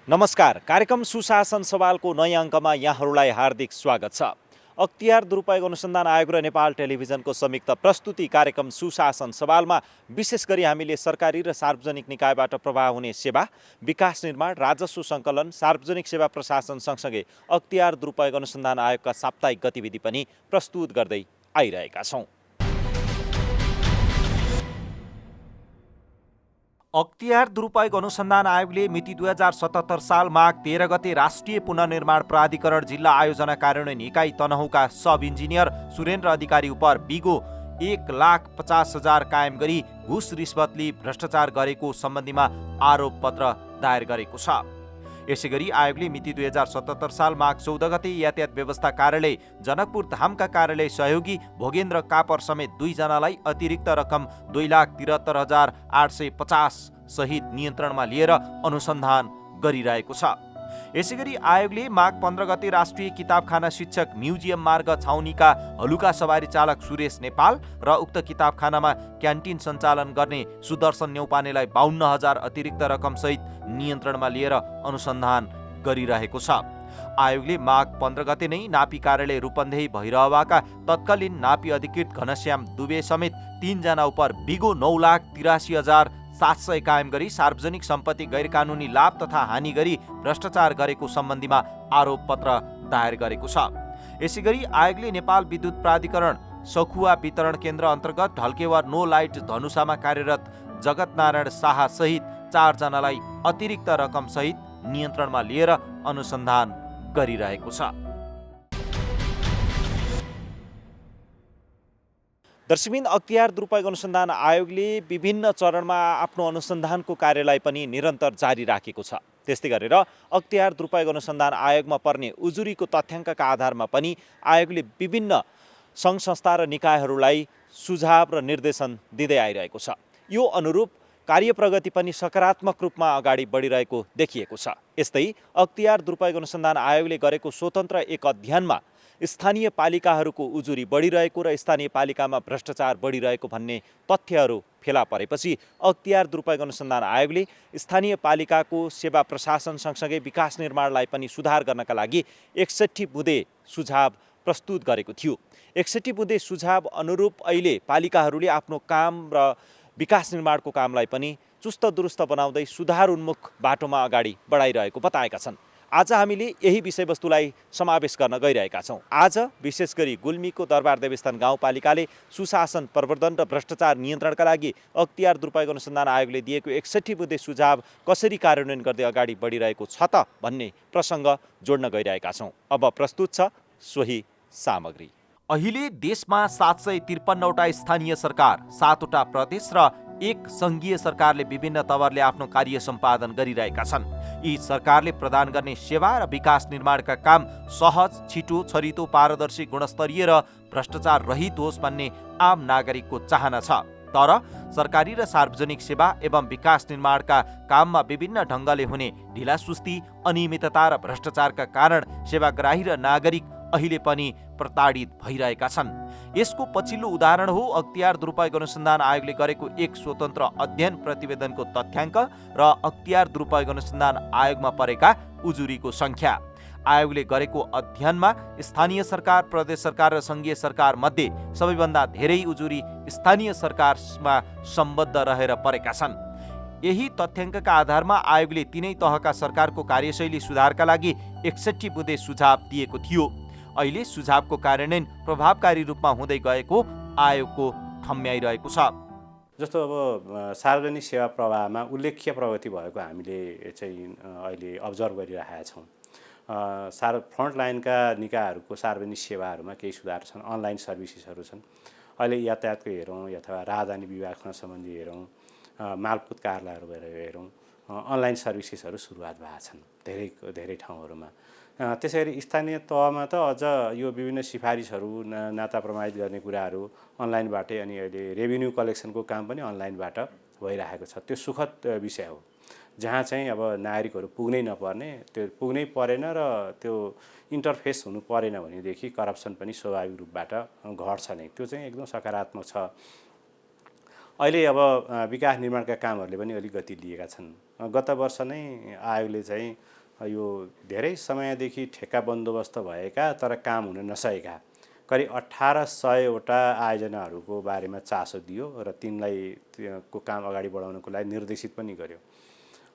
नमस्कार। कार्यक्रम सुशासन सवालको नयाँ अङ्कमा यहाँहरूलाई हार्दिक स्वागत छ। अख्तियार दुरुपयोग अनुसन्धान आयोग र नेपाल टेलिभिजनको संयुक्त प्रस्तुति कार्यक्रम सुशासन सवालमा विशेष गरी हामीले सरकारी र सार्वजनिक निकायबाट प्रवाह हुने सेवा, विकास निर्माण, राजस्व सङ्कलन, सार्वजनिक सेवा प्रशासन सँगसँगै अख्तियार दुरुपयोग अनुसन्धान आयोगका साप्ताहिक गतिविधि पनि प्रस्तुत गर्दै आइरहेका छौँ। अख्तियार दुरुपयोग अनुसन्धान आयोगले मिति 2077 साल माघ 13 गते राष्ट्रिय पुनर्निर्माण प्राधिकरण जिल्ला आयोजना कार्यान्वयन इकाइ तनहुँका सब इन्जिनियर सुरेन्द्र अधिकारी उप बिगो 1,50,000 कायम गरी घुस रिश्वत लिई भ्रष्टाचार गरेको सम्बन्धीमा आरोप पत्र दायर गरेको छ। यसैगरी आयोगले मिति 2077 साल माघ 14 गते यातायात व्यवस्था कार्यालय जनकपुर धामका कार्यालय सहयोगी भोगेन्द्र कापर समेत 2 जनालाई अतिरिक्त रकम 2,73,850 सहित नियन्त्रणमा लिएर अनुसन्धान गरिरहेको छ। यसैगरी आयोगले माघ 15 गते राष्ट्रिय किताबखाना शिक्षक म्युजियम मार्ग छाउनीका हलुका सवारी चालक सुरेश नेपाल र उक्त किताबखानामा क्यान्टिन सञ्चालन गर्ने सुदर्शन न्यौपानेलाई 52,000 अतिरिक्त रकम सहित नियन्त्रणमा लिएर अनुसन्धान गरिरहेको छ। आयोगले माघ 15 गते नै नापी कार्यालय रूपन्देही भैरहवाका तत्कालीन नापी अधिकृत घनश्याम दुबे समेत 3 जना उप बिगो 9,83,700 कायम गरी सार्वजनिक सम्पत्ति गैरकानुनी लाभ तथा हानि गरी भ्रष्टाचार गरेको सम्बन्धीमा आरोप पत्र दायर गरेको छ। यसैगरी आयोगले नेपाल विद्युत प्राधिकरण सखुवा वितरण केन्द्र अन्तर्गत ढल्केवा नो लाइट धनुषामा कार्यरत जगत नारायण शाह सहित 4 जनालाई अतिरिक्त रकम सहित नियन्त्रणमा लिएर अनुसन्धान गरिरहेको छ। दर्शकबिन, अख्तियार दुरुपयोग अनुसन्धान आयोगले विभिन्न चरणमा आफ्नो अनुसन्धानको कार्यलाई पनि निरन्तर जारी राखेको छ। त्यस्तै गरेर अख्तियार दुरुपयोग अनुसन्धान आयोगमा पर्ने उजुरीको तथ्याङ्कका आधारमा पनि आयोगले विभिन्न सङ्घ संस्था र निकायहरूलाई सुझाव र निर्देशन दिँदै आइरहेको छ। यो अनुरूप कार्य प्रगति पनि सकारात्मक रूपमा अगाडि बढिरहेको देखिएको छ। यस्तै अख्तियार दुरुपयोग अनुसन्धान आयोगले गरेको स्वतन्त्र एक अध्ययनमा स्थानीय पालिकाहरूको उजुरी बढिरहेको र स्थानीय पालिकामा भ्रष्टाचार बढिरहेको भन्ने तथ्यहरू फेला परेपछि अख्तियार दुरुपयोग अनुसन्धान आयोगले स्थानीय पालिकाको सेवा प्रशासन सँगसँगै विकास निर्माणलाई पनि सुधार गर्नका लागि 61 बुँदे सुझाव प्रस्तुत गरेको थियो। 61 बुँदे सुझाव अनुरूप अहिले पालिकाहरूले आफ्नो काम र विकास निर्माणको कामलाई पनि चुस्त दुरुस्त बनाउँदै सुधार उन्मुख बाटोमा अगाडि बढाइरहेको बताएका छन्। आज हामीले यही विषयवस्तुलाई समावेश गर्न गइरहेका छौँ। आज विशेष गरी गुल्मीको दरबार देवस्थान गाउँपालिकाले सुशासन प्रवर्धन र भ्रष्टाचार नियन्त्रणका लागि अख्तियार दुरुपयोग अनुसन्धान आयोगले दिएको 61 बुँदे सुझाव कसरी कार्यान्वयन गर्दै अगाडि बढिरहेको छ त भन्ने प्रसङ्ग जोड्न गइरहेका छौँ। अब प्रस्तुत छ सोही सामग्री। अहिले देशमा 753वटा स्थानीय सरकार, 7वटा प्रदेश र 1 सङ्घीय सरकारले विभिन्न तवरले आफ्नो कार्य सम्पादन गरिरहेका छन्। यी सरकारले प्रदान गर्ने सेवा र विकास निर्माणका काम सहज, छिटो, छरितो, पारदर्शी, गुणस्तरीय र भ्रष्टाचार रहित होस् भन्ने आम नागरिकको चाहना छ। तर सरकारी र सार्वजनिक सेवा एवं विकास निर्माणका काममा विभिन्न ढङ्गले हुने ढिलासुस्ती, अनियमितता र भ्रष्टाचारका कारण सेवाग्राही र नागरिक अहिले पनि प्रताडित भइरहेका छन्। यसको पछिल्लो उदाहरण हो अख्तियार दुरुपयोग अनुसन्धान आयोगले गरेको एक स्वतन्त्र अध्ययन प्रतिवेदनको तथ्याङ्क र अख्तियार दुरुपयोग अनुसन्धान आयोगमा परेका उजुरीको सङ्ख्या। आयोगले गरेको अध्ययनमा स्थानीय सरकार, प्रदेश सरकार र सङ्घीय सरकार मध्ये सबैभन्दा धेरै उजुरी स्थानीय सरकारमा सम्बद्ध रहेर परेका छन्। यही तथ्याङ्कका आधारमा आयोगले तीनै तहका सरकारको कार्यशैली सुधारका लागि 61 बुँदे सुझाव दिएको थियो। अहिले सुझावको कार्यान्वयन प्रभावकारी रूपमा हुँदै गएको आयोगको ठम्म्याइरहेको छ। जस्तो अब सार्वजनिक सेवा प्रवाहमा उल्लेख्य प्रगति भएको हामीले चाहिँ अहिले अब्जर्भ गरिरहेका छौँ। फ्रन्टलाइनका निकायहरूको सार्वजनिक सेवाहरूमा केही सुधार छन्। अनलाइन सर्भिसेसहरू छन्। अहिले यातायातको हेरौँ अथवा राजधानी विभागसँग सम्बन्धी हेरौँ, मालपोत कार्यालयहरू भएर हेरौँ, अनलाइन सर्भिसेसहरू सुरुवात भएका छन् धेरै ठाउँहरूमा। त्यसै गरी स्थानीय तहमा त अझ यो विभिन्न सिफारिसहरू नाता प्रमाणित गर्ने कुराहरू अनलाइनबाटै, अनि अहिले रेभिन्यू कलेक्सनको काम पनि अनलाइनबाट भइरहेको छ। त्यो सुखद विषय हो, जहाँ चाहिँ अब नागरिकहरू पुग्नै नपर्ने, त्यो पुग्नै परेन र त्यो इन्टरफेस हुनु परेन भनेदेखि करप्सन पनि स्वाभाविक रूपबाट घट्छ नै। त्यो चाहिँ एकदम सकारात्मक छ। अहिले अब विकास निर्माणका कामहरूले पनि अलिक गति लिएका छन्। गत वर्ष नै आयोगले चाहिँ यो धेरै समयदेखि ठेक्का बन्दोबस्त भएका तर काम हुन नसकेका करिब 1800वटा आयोजनाहरूको बारेमा चासो दियो र तिनलाई को काम अगाडि बढाउनको लागि निर्देशित पनि गर्यो।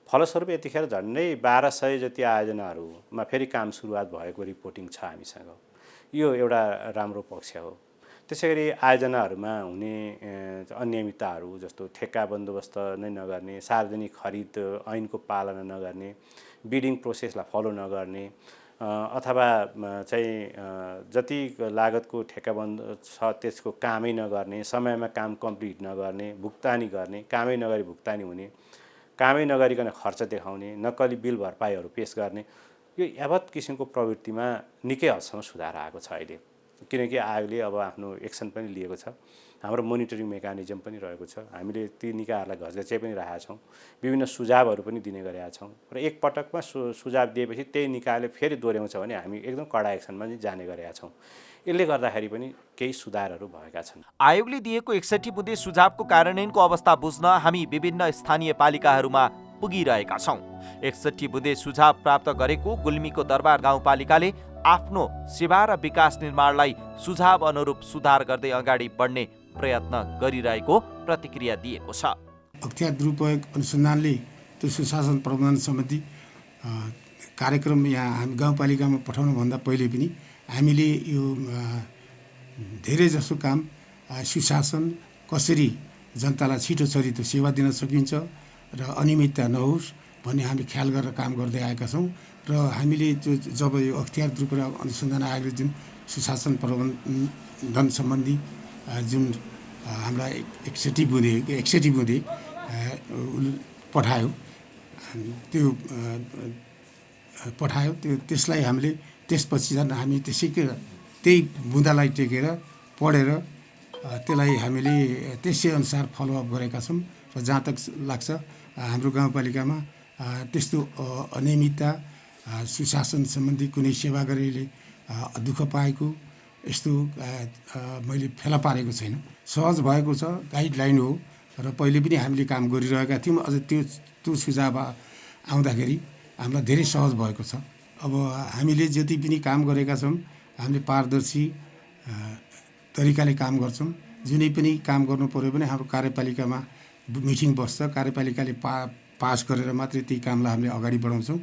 फलस्वरूप यतिखेर झन्डै 1200 जति आयोजनाहरूमा फेरि काम सुरुवात भएको रिपोर्टिङ छ हामीसँग। यो एउटा राम्रो पक्ष हो। त्यसैगरी आयोजनाहरूमा हुने अनियमितताहरू जस्तो ठेक्का बन्दोबस्त नै नगर्ने, सार्वजनिक खरिद ऐनको पालना नगर्ने, बिडिङ प्रोसेसलाई फलो नगर्ने अथवा चाहिँ जति लागतको ठेक्का बन्द छ त्यसको कामै नगर्ने, समयमा काम कम्प्लिट नगर्ने, भुक्तानी गर्ने, कामै नगरी भुक्तानी हुने, कामै नगरिकन खर्च देखाउने, नक्कली बिल भरपाईहरू पेश गर्ने, यो यावत किसिमको प्रवृत्तिमा निकै हदसम्म सुधार आएको छ अहिले। किनकि आयोगले अब आफ्नो एक्सन पनि लिएको छ, हाम्रो मोनिटरिङ मेकानिजम पनि रहेको छ, हामीले ती निकायहरूलाई घचघच्याइ पनि राखेका छौँ, विभिन्न सुझावहरू पनि दिने गरेका छौँ र एक पटकमा सुझाव दिएपछि त्यही निकायले फेरि दोहोऱ्याउँछ भने हामी एकदम कडा एक्सनमा चाहिँ जाने गरेका छौँ। यसले गर्दाखेरि पनि केही सुधारहरू भएका छन्। आयोगले दिएको 61 बुँदे सुझावको कार्यान्वयनको अवस्था बुझ्न हामी विभिन्न स्थानीय पालिकाहरूमा पुगिरहेका छौँ। 61 बुँदे सुझाव प्राप्त गरेको गुल्मीको दरबार गाउँपालिकाले आफ्नो सेवा र विकास निर्माणलाई सुझाव अनुरूप सुधार गर्दै अगाडि बढ्ने प्रयत्न गरिरहेको प्रतिक्रिया दिएको छ। अख्तियार दुरुपयोग अनुसन्धानले त्यो सुशासन प्रबन्धन सम्बन्धी कार्यक्रम यहाँ हामी गाउँपालिकामा पठाउनुभन्दा पहिले पनि हामीले यो धेरै जसो काम सुशासन कसरी जनतालाई छिटो छरितो सेवा दिन सकिन्छ र अनियमितता नहोस् भन्ने हामी ख्याल गरेर काम गर्दै आएका छौँ र हामीले त्यो जब यो अख्तियार दुरुपयोग अनुसन्धान आयोगले जुन सुशासन प्रबन्धन सम्बन्धी जुन हाम्रा 61 बुँदे पठायो त्यसलाई हामीले त्यसपछि झन् हामी त्यही बुँदालाई टेकेर पढेर त्यसलाई हामीले त्यसै अनुसार फलोअप गरेका छौँ र जहाँ तक लाग्छ हाम्रो गाउँपालिकामा त्यस्तो अनियमितता सुशासन सम्बन्धी कुनै सेवाग्राहीले दुःख पाएको यस्तो मैले फेला पारेको छैन। सहज भएको छ, गाइडलाइन हो र पहिले पनि हामीले काम गरिरहेका थियौँ। अझ त्यो सुझाव आउँदाखेरि हामीलाई धेरै सहज भएको छ। अब हामीले जति पनि काम गरेका छौँ हामीले पारदर्शी तरिकाले काम गर्छौँ। जुनै पनि काम गर्नु पऱ्यो भने हाम्रो कार्यपालिकामा मिटिङ बस्छ, कार्यपालिकाले पास गरेर मात्रै त्यही कामलाई हामीले अगाडि बढाउँछौँ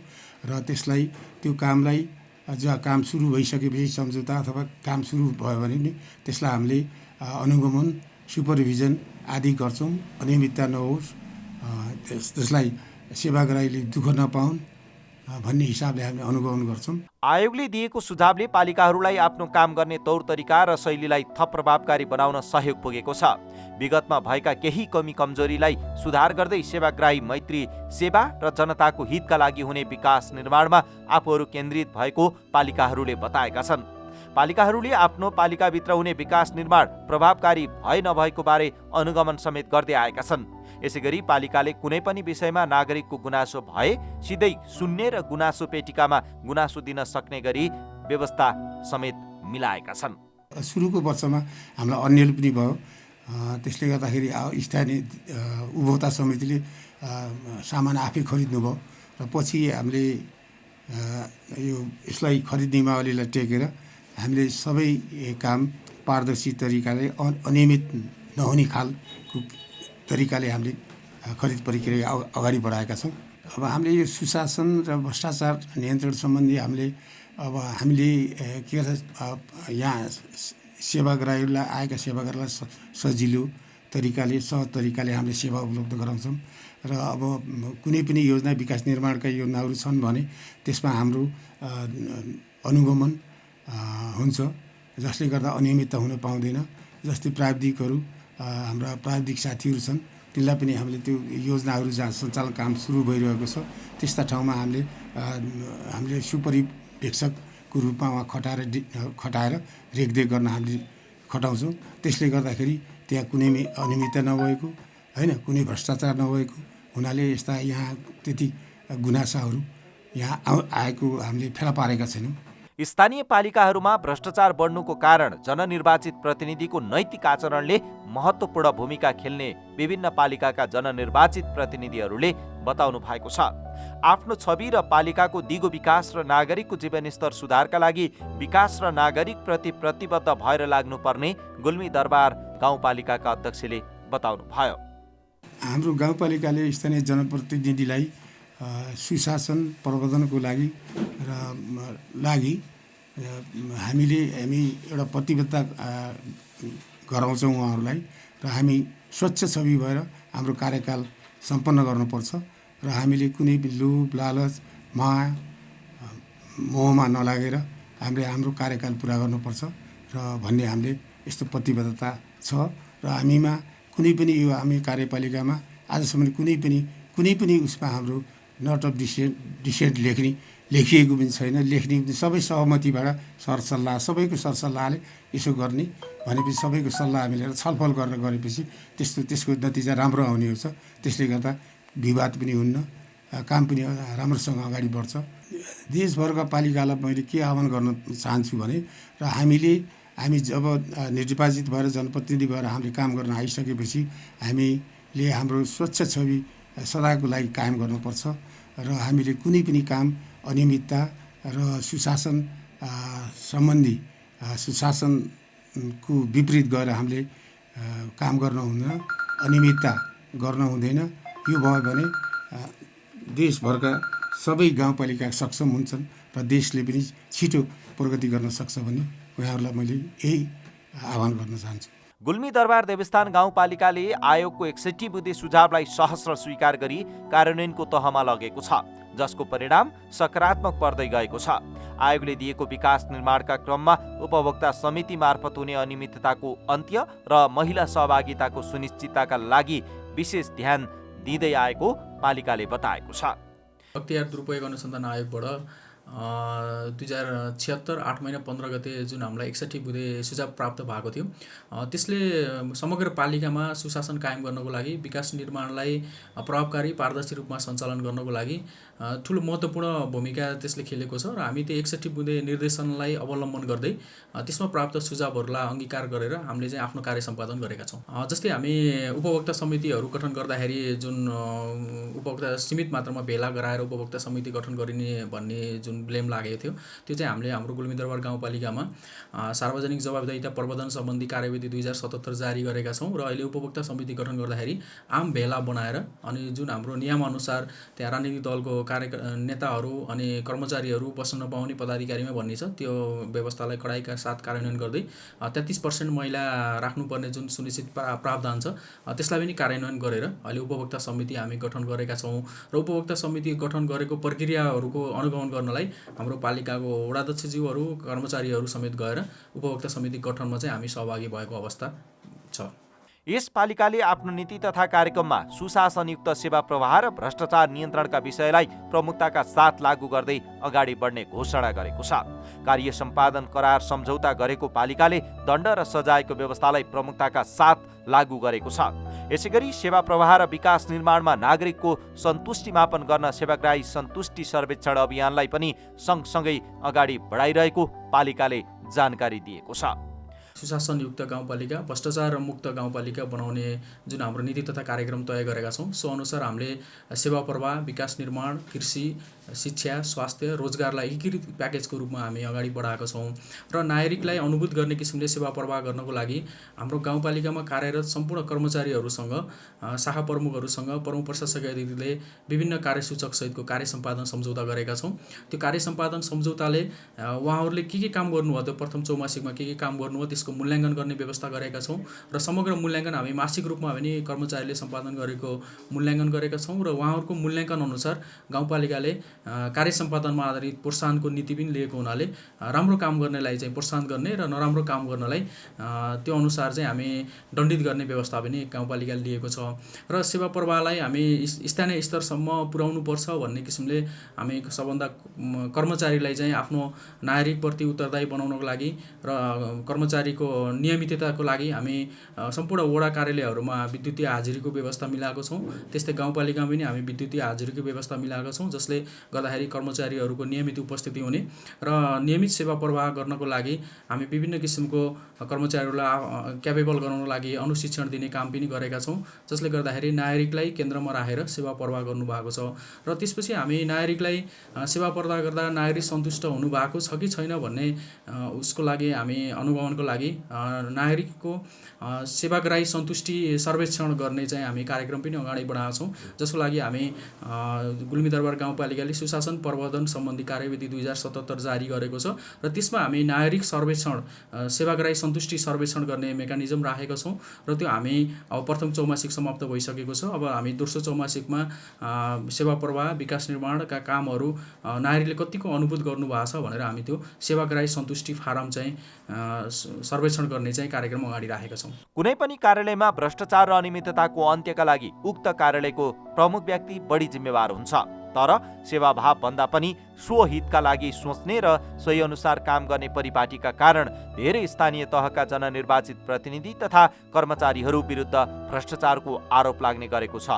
र त्यसलाई त्यो कामलाई जहाँ काम सुरु भइसकेपछि सम्झौता अथवा काम सुरु भयो भने नि त्यसलाई हामीले अनुगमन सुपरभिजन आदि गर्छौँ। अनियमितता नहोस्, त्यसलाई सेवाग्राहीले दुःख नपाउन् भन्ने हिसाबले हामी अनुगमन गर्छौँ। आयोगले दिएको सुझावले पालिकाहरूलाई आफ्नो काम गर्ने तौर तरिका र शैलीलाई थप प्रभावकारी बनाउन सहयोग पुगेको छ। विगतमा भएका केही कमी कमजोरीलाई सुधार गर्दै सेवाग्राही मैत्री सेवा र जनताको हितका लागि हुने विकास निर्माणमा आफूहरू केन्द्रित भएको पालिकाहरूले बताएका छन्। पालिकाहरूले आफ्नो पालिकाभित्र हुने विकास निर्माण प्रभावकारी भए नभएको बारे अनुगमन समेत गर्दै आएका छन्। यसैगरी पालिकाले कुनै पनि विषयमा नागरिकको गुनासो भए सिधै सुन्ने र गुनासो पेटिकामा गुनासो दिन सक्ने गरी व्यवस्था समेत मिलाएका छन्। सुरुको वर्षमा हामीलाई अन्यल पनि भयो। त्यसले गर्दाखेरि स्थानीय उपभोक्ता समितिले सामान आफै खरिद्नुभयो र पछि हामीले यसलाई खरिद नियमावलीलाई टेकेर हामीले सबै काम पारदर्शी तरिकाले अनियमित नहुने खालको तरिकाले हामीले खरिद प्रक्रिया अगाडि बढाएका छौँ। अब हामीले यो सुशासन र भ्रष्टाचार नियन्त्रण सम्बन्धी हामीले के गर्छ यहाँ सेवाग्राहीलाई आएका सेवाग्राहीलाई सजिलो तरिकाले सहज तरिकाले हामीले सेवा उपलब्ध गराउँछौँ र अब कुनै पनि योजना विकास निर्माणका योजनाहरू छन् भने त्यसमा हाम्रो अनुगमन हुन्छ, जसले गर्दा अनियमितता हुन पाउँदैन। जस्तै प्राविधिकहरू हाम्रा प्राविधिक साथीहरू छन्, तिनलाई पनि हामीले त्यो योजनाहरू जहाँ सञ्चालन काम सुरु भइरहेको छ त्यस्ता ठाउँमा हामीले सुपरिवेक्षकको रूपमा उहाँ खटाएर रेखदेख गर्न हामीले खटाउँछौँ। त्यसले गर्दाखेरि त्यहाँ कुनै अनियमितता नभएको होइन, कुनै भ्रष्टाचार नभएको हुनाले यस्ता यहाँ त्यति गुनासाहरू यहाँ आएको हामीले फेला पारेका छैनौँ। स्थानीय पालिकाहरूमा भ्रष्टाचार बढ्नुको कारण जननिर्वाचित प्रतिनिधिको नैतिक आचरणले महत्त्वपूर्ण भूमिका खेल्ने विभिन्न पालिकाका जननिर्वाचित प्रतिनिधिहरूले बताउनु भएको छ। आफ्नो छवि र पालिकाको दिगो विकास र नागरिकको जीवनस्तर सुधारका लागि विकास र नागरिकप्रति प्रतिबद्ध भएर लाग्नुपर्ने गुल्मी दरबार गाउँपालिकाका अध्यक्षले बताउनु भयो। हाम्रो गाउँपालिकाले स्थानीय जनप्रतिनिधिलाई सुशासन प्रवर्धनको लागि हामी एउटा प्रतिबद्धता गराउँछौँ उहाँहरूलाई र हामी स्वच्छ छवि भएर हाम्रो कार्यकाल सम्पन्न गर्नुपर्छ र हामीले कुनै पनि लोभ लालच माया मोहमा नलागेर हामीले हाम्रो कार्यकाल पुरा गर्नुपर्छ र भन्ने हामीले यस्तो प्रतिबद्धता छ र हामीमा कुनै पनि यो हामी कार्यपालिकामा आजसम्म कुनै पनि उसमा हाम्रो नट अफ डिसेन्ट लेखिएको पनि छैन। लेख्ने सबै सहमतिबाट सरसल्लाह सबैको सरसल्लाहले यसो गर्ने भनेपछि सबैको सल्लाह हामीले छलफल गरेर गरेपछि त्यसको नतिजा राम्रो आउने हुन्छ। त्यसले गर्दा विवाद पनि हुन्न, काम पनि राम्रोसँग अगाडि बढ्छ। देशभरका पालिकालाई मैले के आह्वान गर्न चाहन्छु भने हामी जब निर्वाचित भएर जनप्रतिनिधि भएर हामीले काम गर्न आइसकेपछि हामीले हाम्रो स्वच्छ छवि सदाको लागि कायम गर्नुपर्छ र हामीले कुनै पनि काम अनियमितता र सुशासन सम्बन्धी सुशासनको विपरीत गएर हामीले काम गर्न हुँदैन, अनियमितता गर्न हुँदैन। यो भयो भने देशभरका सबै गाउँपालिका सक्षम हुन्छन् र देशले पनि छिटो प्रगति गर्न सक्छ भन्ने उहाँहरूलाई मैले यही आह्वान गर्न चाहन्छु। गुल्मी दरबार देवस्थान गाउँपालिकाले आयोगको 61 बुँदे सुझावलाई सहस्र स्वीकार गरी कार्यान्वयनको तहमा लगेको छ, जसको परिणाम सकारात्मक पर्दै गएको छ। आयोगले दिएको विकास निर्माणका क्रममा उपभोक्ता समिति मार्फत हुने अनियमितताको अन्त्य र महिला सहभागिताको सुनिश्चितताका लागि विशेष ध्यान दिँदै आएको पालिकाले बताएको छ। अख्तियार दुरुपयोग अनुसन्धान आयोगबाट 2076 8 महिना 15 गते जुन हामीलाई 61 बुँदे सुझाव प्राप्त भएको थियो, त्यसले समग्र पालिकामा सुशासन कायम गर्नको लागि विकास निर्माणलाई प्रभावकारी पारदर्शी रूपमा सञ्चालन गर्नको लागि ठुलो महत्त्वपूर्ण भूमिका त्यसले खेलेको छ र हामी त्यो 61 बुँदे निर्देशनलाई अवलम्बन गर्दै त्यसमा प्राप्त सुझावहरूलाई अङ्गीकार गरेर हामीले चाहिँ आफ्नो कार्य सम्पादन गरेका छौँ। जस्तै हामी उपभोक्ता समितिहरू गठन गर्दाखेरि जुन उपभोक्ता सीमित मात्रामा भेला गराएर उपभोक्ता समिति गठन गरिने भन्ने जुन ब्लेम लागेको थियो, त्यो चाहिँ हामीले हाम्रो गुल्मी दरबार गाउँपालिकामा सार्वजनिक जवाबदेहिता प्रबन्धन सम्बन्धी कार्यविधि 2077 जारी गरेका छौँ र अहिले उपभोक्ता समिति गठन गर्दाखेरि आम भेला बनाएर अनि जुन हाम्रो नियमअनुसार त्यहाँ राजनीतिक दलको नेताहरू अनि कर्मचारीहरू बस्न नपाउने पदाधिकारीमा भन्ने छ, त्यो व्यवस्थालाई कडाइका साथ कार्यान्वयन गर्दै 33% महिला राख्नुपर्ने जुन सुनिश्चित प्रावधान छ त्यसलाई पनि कार्यान्वयन गरेर अहिले उपभोक्ता समिति हामी गठन गरेका छौँ र उपभोक्ता समिति गठन गरेको प्रक्रियाहरूको अनुगमन गर्नलाई हाम्रो पालिकाको वडाध्यक्षज्यूहरू कर्मचारीहरू समेत गएर उपभोक्ता समिति गठनमा चाहिँ हामी सहभागी भएको अवस्था छ। यस पालिकाले आफ्नो नीति तथा कार्यक्रममा सुशासनयुक्त सेवा प्रवाह र भ्रष्टाचार नियन्त्रणका विषयलाई प्रमुखताका साथ लागू गर्दै अगाडि बढ्ने घोषणा गरेको छ। कार्य सम्पादन करार सम्झौता गरेको पालिकाले दण्ड र सजायको व्यवस्थालाई प्रमुखताका साथ लागू गरेको छ। यसैगरी सेवा प्रवाह र विकास निर्माणमा नागरिकको सन्तुष्टि मापन गर्न सेवाग्राही सन्तुष्टि सर्वेक्षण अभियानलाई पनि सँगसँगै अगाडि बढाइरहेको पालिकाले जानकारी दिएको छ। सुशासनयुक्त गाउँपालिका, भ्रष्टाचार मुक्त गाउँपालिका बनाउने जुन हाम्रो नीति तथा कार्यक्रम तय गरेका छौँ, सो अनुसार हामीले सेवा प्रवाह, विकास निर्माण, कृषि, शिक्षा, स्वास्थ्य, रोजगारलाई एकीकृत प्याकेजको रूपमा हामी अगाडि बढाएका छौँ र नागरिकलाई अनुभूत गर्ने किसिमले सेवा प्रवाह गर्नको लागि हाम्रो गाउँपालिकामा कार्यरत सम्पूर्ण कर्मचारीहरूसँग, शाखा प्रमुखहरूसँग प्रमुख प्रशासकीय अधिकारीले विभिन्न कार्यसूचक सहितको कार्य सम्पादन सम्झौता गरेका छौँ। त्यो कार्य सम्पादन सम्झौताले उहाँहरूले के काम गर्नुभयो, त्यो प्रथम चौमासिकमा के काम गर्नुभयो त्यसको मूल्याङ्कन गर्ने व्यवस्था गरेका छौँ र समग्र मूल्याङ्कन हामी मासिक रूपमा पनि कर्मचारीले सम्पादन गरेको मूल्याङ्कन गरेका छौँ र उहाँहरूको मूल्याङ्कन अनुसार गाउँपालिकाले कार्य सम्पादनमा आधारित प्रोत्साहनको नीति पनि लिएको हुनाले राम्रो काम गर्नेलाई चाहिँ प्रोत्साहन गर्ने र नराम्रो काम गर्नलाई त्यो अनुसार चाहिँ हामी दण्डित गर्ने व्यवस्था पनि गाउँपालिकाले लिएको छ र सेवा प्रवाहलाई हामी स्थानीय स्तरसम्म पुर्याउनुपर्छ भन्ने किसिमले हामी सबभन्दा कर्मचारीलाई चाहिँ आफ्नो नागरिकप्रति उत्तरदायी बनाउनको लागि र कर्मचारीको नियमितताको लागि हामी सम्पूर्ण वडा कार्यालयहरूमा विद्युतीय हाजिरीको व्यवस्था मिलाएको छौँ। त्यस्तै गाउँपालिकामा पनि हामी विद्युतीय हाजिरीको व्यवस्था मिलाएका छौँ, जसले गर्दाखेरि कर्मचारीहरूको नियमित उपस्थिति हुने र नियमित सेवा प्रवाह गर्नको लागि हामी विभिन्न किसिमको कर्मचारीहरूलाई क्यापेबल गराउनको लागि अनुशिक्षण दिने काम पनि गरेका छौँ, जसले गर्दाखेरि नागरिकलाई केन्द्रमा राखेर सेवा प्रवाह गर्नुभएको छ। र त्यसपछि हामी नागरिकलाई सेवा प्रवाह गर्दा नागरिक सन्तुष्ट हुनुभएको छ कि छैन भन्ने उसको लागि हामी अनुगमनको लागि नागरिकको सेवाग्राही सन्तुष्टि सर्वेक्षण गर्ने चाहिँ हामी कार्यक्रम पनि अगाडि बढाएका छौँ, जसको लागि हामी गुल्मीदरबार गाउँपालिकाले सुशासन प्रवर्धन सम्बन्धी कार्यविधि 2077 जारी गरेको छ र त्यसमा हामी नागरिक सर्वेक्षण सेवाग्राही सन्तुष्टि सर्वेक्षण गर्ने मेकानिजम राखेका छौँ र त्यो हामी अब प्रथम चौमासिक समाप्त भइसकेको छ। अब हामी दोस्रो चौमासिकमा सेवा प्रवाह विकास निर्माणका कामहरू नागरिकले कतिको अनुभूत गर्नुभएको छ भनेर हामी त्यो सेवाग्राही सन्तुष्टि फारम चाहिँ सर्वेक्षण गर्ने चाहिँ कार्यक्रम अगाडि राखेका छौँ। कुनै पनि कार्यालयमा भ्रष्टाचार र अनियमितताको अन्त्यका लागि उक्त कार्यालयको प्रमुख व्यक्ति बढी जिम्मेवार हुन्छ, तर सेवाभाव भन्दा पनि स्वहितका लागि सोच्ने र सोही अनुसार काम गर्ने परिपाटीका कारण धेरै स्थानीय तहका जननिर्वाचित प्रतिनिधि तथा कर्मचारीहरू विरुद्ध भ्रष्टाचारको आरोप लाग्ने गरेको छ,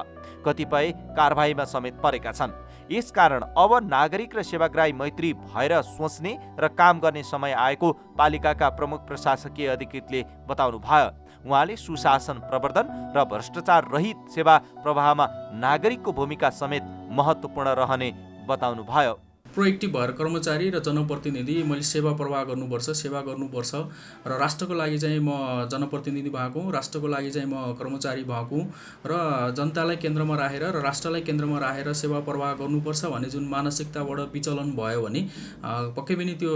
कतिपय कारबाहीमा समेत परेका छन्। यसकारण अब नागरिक र सेवाग्राही मैत्री भएर सोच्ने र काम गर्ने समय आएको पालिकाका प्रमुख प्रशासकीय अधिकृतले बताउनु भयो। उहाँले सुशासन प्रवर्धन र भ्रष्टाचार रहित सेवा प्रवाहमा नागरिकको भूमिका समेत महत्त्वपूर्ण रहने बताउनु भयो। प्रोएक्टिभ भएर कर्मचारी र जनप्रतिनिधि मैले सेवा प्रवाह गर्नुपर्छ, सेवा गर्नुपर्छ र राष्ट्रको लागि चाहिँ म जनप्रतिनिधि भएको, राष्ट्रको लागि चाहिँ म कर्मचारी भएको र जनतालाई केन्द्रमा राखेर र राष्ट्रलाई केन्द्रमा राखेर सेवा प्रवाह गर्नुपर्छ भन्ने जुन मानसिकताबाट विचलन भयो भने पक्कै पनि त्यो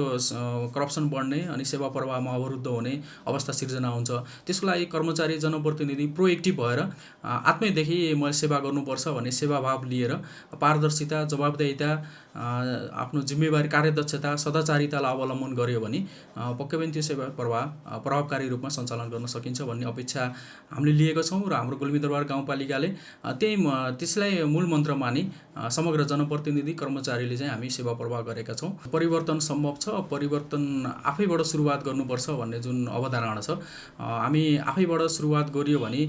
करप्सन बढ्ने अनि सेवा प्रवाहमा अवरुद्ध हुने अवस्था सिर्जना हुन्छ। त्यसको लागि कर्मचारी जनप्रतिनिधि प्रोएक्टिभ भएर आत्मैदेखि मैले सेवा गर्नुपर्छ भन्ने सेवाभाव लिएर पारदर्शिता, जवाबदेहिता, आफ्नो जिम्मेवारी, कार्यदक्षता, सदाचारितालाई अवलम्बन गर्यो भने पक्कै पनि त्यो सेवा प्रवाह प्रभावकारी रूपमा सञ्चालन गर्न सकिन्छ भन्ने अपेक्षा हामीले लिएको छौँ र हाम्रो गुल्मीदरबार गाउँपालिकाले त्यसलाई मूल मन्त्र मानि समग्र जनप्रतिनिधि कर्मचारीले चाहिँ हामी सेवा प्रवाह गरेका छौँ। परिवर्तन सम्भव छ, परिवर्तन आफैबाट सुरुवात गर्नुपर्छ भन्ने जुन अवधारणा छ, हामी आफैबाट सुरुवात गरियो भने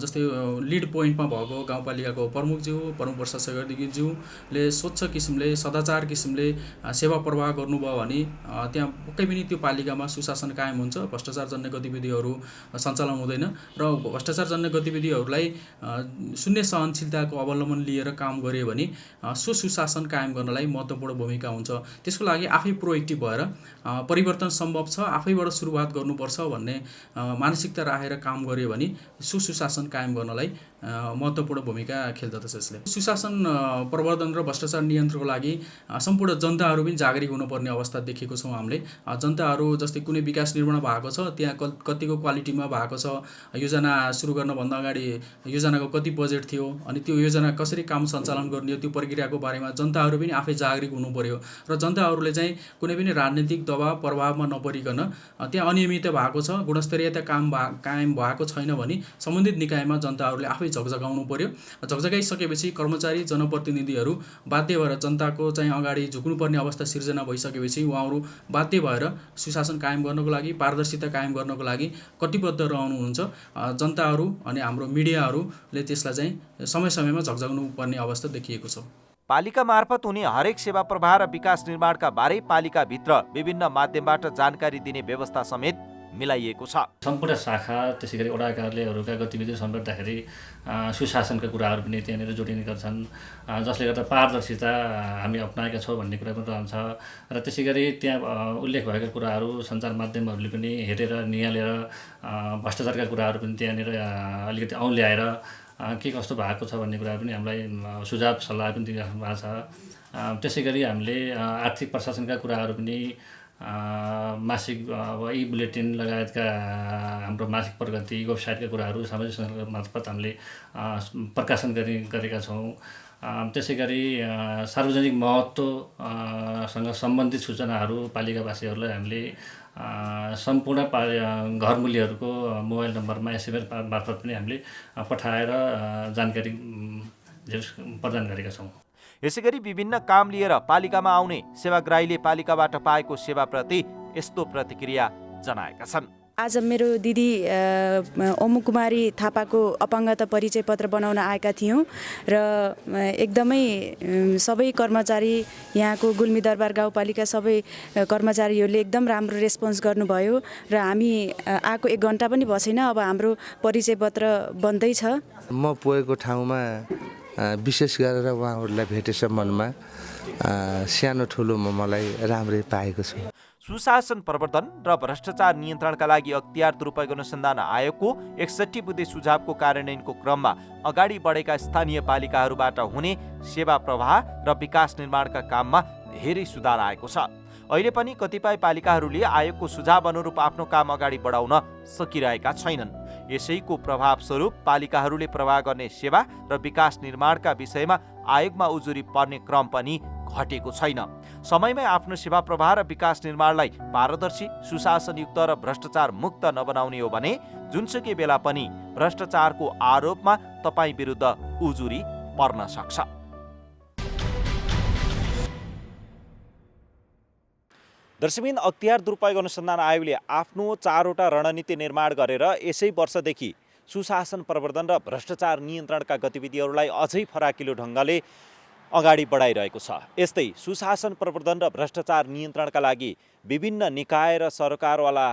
जस्तै लिड पोइन्टमा भएको गाउँपालिकाको प्रमुखज्यू, प्रमुख प्रशासक अधिकृतज्यूले स्वच्छ किसिमले, सदाचार किसिमले सेवा प्रवाह गर्नुभयो भने त्यहाँ पक्कै पनि त्यो पालिकामा सुशासन कायम हुन्छ, भ्रष्टाचारजन्य गतिविधिहरू सञ्चालन हुँदैन र भ्रष्टाचारजन्य गतिविधिहरूलाई शून्य सहनशीलताको अवलम्बन लिएर काम गर्यो भने सुशासन कायम गर्नलाई महत्त्वपूर्ण भूमिका हुन्छ। त्यसको लागि आफै प्रोएक्टिभ भएर परिवर्तन सम्भव छ, आफैबाट सुरुवात गर्नुपर्छ भन्ने मानसिकता राखेर काम गर्यो भने सुशासन कायम गर्नलाई महत्त्वपूर्ण भूमिका खेल्दछ। यसले सुशासन प्रवर्धन र भ्रष्टाचार नियन्त्रणको लागि सम्पूर्ण जनताहरू पनि जागृत हुनुपर्ने अवस्था देखेको छौँ हामीले। जनताहरू जस्तै कुनै विकास निर्माण भएको छ, त्यहाँ कतिको क्वालिटीमा भएको छ, योजना सुरु गर्नभन्दा अगाडि योजनाको कति बजेट थियो अनि त्यो योजना कसरी काम सञ्चालन गर्ने, त्यो प्रक्रियाको बारेमा जनताहरू पनि आफै जागृत हुनु पर्यो र जनताहरूले चाहिँ कुनै पनि राजनीतिक दबाव प्रभावमा नपरिकन त्यहाँ अनियमितता भएको छ, गुणस्तरीयता कायम भएको छैन भने सम्बन्धित निकायमा जनताहरूले आफै झकझगाउनु पर्यो। झकझगाइसकेपछि कर्मचारी जनप्रतिनिधिहरू बाध्य भएर जनताको चाहिँ अगाडि झुक्नुपर्ने अवस्था सिर्जना भइसकेपछि उहाँहरू बाध्य भएर सुशासन कायम गर्नको लागि, पारदर्शिता कायम गर्नको लागि कटिबद्ध रहनुहुन्छ। जनताहरू अनि हाम्रो मिडियाहरूले त्यसलाई चाहिँ समय समयमा झकझगाउनु पर्ने अवस्था देखिएको छ। पालिका मार्फत हुने हरेक सेवा प्रवाह र विकास निर्माणका बारे पालिकाभित्र विभिन्न माध्यमबाट जानकारी दिने व्यवस्था समेत मिलाइएको छ। सम्पूर्ण शाखा त्यसै गरी वडा कार्यालयहरूका गतिविधि सम्बन्धदाखेरि सुशासनका कुराहरू पनि त्यहाँनिर जोडिने गर्छन्, जसले गर्दा पारदर्शिता हामी अप्नाएका छौँ भन्ने कुरा पनि रहन्छ र त्यसै गरी त्यहाँ उल्लेख भएका कुराहरू सञ्चार माध्यमहरूले पनि हेरेर निहालेर भ्रष्टाचारका कुराहरू पनि त्यहाँनिर अलिकति औँल्याएर के कस्तो भएको छ भन्ने कुरा पनि हामीलाई सुझाव सल्लाह पनि दिइराख्नु भएको छ। त्यसै गरी हामीले आर्थिक प्रशासनका कुराहरू पनि मासिक ई बुलेटिन लगायतका हाम्रो मासिक प्रगति वेबसाइटका कुराहरू सामाजिक सञ्जाल मार्फत हामीले प्रकाशन गरेका छौँ। त्यसै गरी सार्वजनिक महत्त्वसँग सम्बन्धित सूचनाहरू पालिकावासीहरूलाई हामीले सम्पूर्ण घर मूल्यहरूको मोबाइल नम्बरमा SMS मार्फत पनि हामीले पठाएर जानकारी प्रदान गरेका छौँ। यसैगरी विभिन्न काम लिएर पालिकामा आउने सेवाग्राहीले पालिकाबाट पाएको सेवाप्रति यस्तो प्रतिक्रिया जनाएका छन्। आज मेरो दिदी ओमु कुमारी थापाको अपाङ्गता परिचय पत्र बनाउन आएका थियौँ र एकदमै सबै कर्मचारी यहाँको गुल्मी दरबार गाउँपालिका सबै कर्मचारीहरूले एकदम राम्रो रेस्पोन्स गर्नुभयो र हामी आएको 1 घन्टा पनि भएन अब हाम्रो परिचय पत्र बन्दैछ। म पुगेको ठाउँमा विशेष गरेर उहाँहरूलाई भेटेसम्ममा सानो ठुलो म मलाई राम्रै पाएको छु। सुशासन प्रवर्धन र भ्रष्टाचार नियन्त्रणका लागि अख्तियार दुरुपयोग अनुसन्धान आयोगको 61 बुँदे सुझावको कार्यान्वयनको क्रममा अगाडि बढेका स्थानीय पालिकाहरूबाट हुने सेवा प्रवाह र विकास निर्माणका काममा धेरै सुधार आएको छ। अहिले पनि कतिपय पालिकाहरूले आयोगको सुझाव अनुरूप आफ्नो काम अगाडि बढाउन सकिरहेका छैनन्। यसैको प्रभावस्वरूप पालिकाहरूले प्रवाह गर्ने सेवा र विकास निर्माणका विषयमा आयोगमा उजुरी पर्ने क्रम पनि घटेको छैन। समयमै आफ्नो सेवा प्रवाह र विकास निर्माणलाई पारदर्शी, सुशासनयुक्त र भ्रष्टाचार मुक्त नबनाउने हो भने जुनसुकै बेला पनि भ्रष्टाचारको आरोपमा तपाईँ विरुद्ध उजुरी पर्न सक्छ। दर्शकबिन, अख्तियार दुरुपयोग अनुसन्धान आयोगले आफ्नो 4वटा रणनीति निर्माण गरेर यसै वर्षदेखि सुशासन प्रवर्धन र भ्रष्टाचार नियन्त्रणका गतिविधिहरूलाई अझै फराकिलो ढङ्गले अगाडि बढाइरहेको छ। यस्तै सुशासन प्रवर्धन र भ्रष्टाचार नियन्त्रणका लागि विभिन्न निकाय र सरकारवाला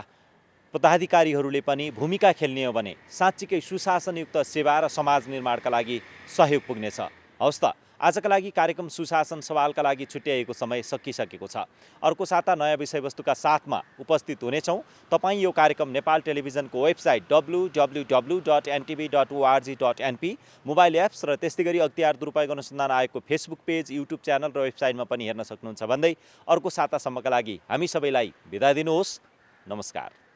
पदाधिकारीहरूले पनि भूमिका खेल्ने हो भने साँच्चीकै सुशासनयुक्त सेवा र समाज निर्माणका लागि सहयोग पुग्नेछ। हवस् त, आजका लागि कार्यक्रम सुशासन सवालका लागि छुट्याइएको समय सकिसकेको छ। अर्को साता नयाँ विषयवस्तुका साथमा उपस्थित हुनेछौँ। तपाईँ यो कार्यक्रम नेपाल टेलिभिजनको वेबसाइट www.ntv.org.np, मोबाइल एप्स र त्यस्तै गरी अख्तियार दुरुपयोग अनुसन्धान आयोगको फेसबुक पेज, युट्युब च्यानल र वेबसाइटमा पनि हेर्न सक्नुहुन्छ भन्दै अर्को सातासम्मका लागि हामी सबैलाई बिदा दिनुहोस्। नमस्कार।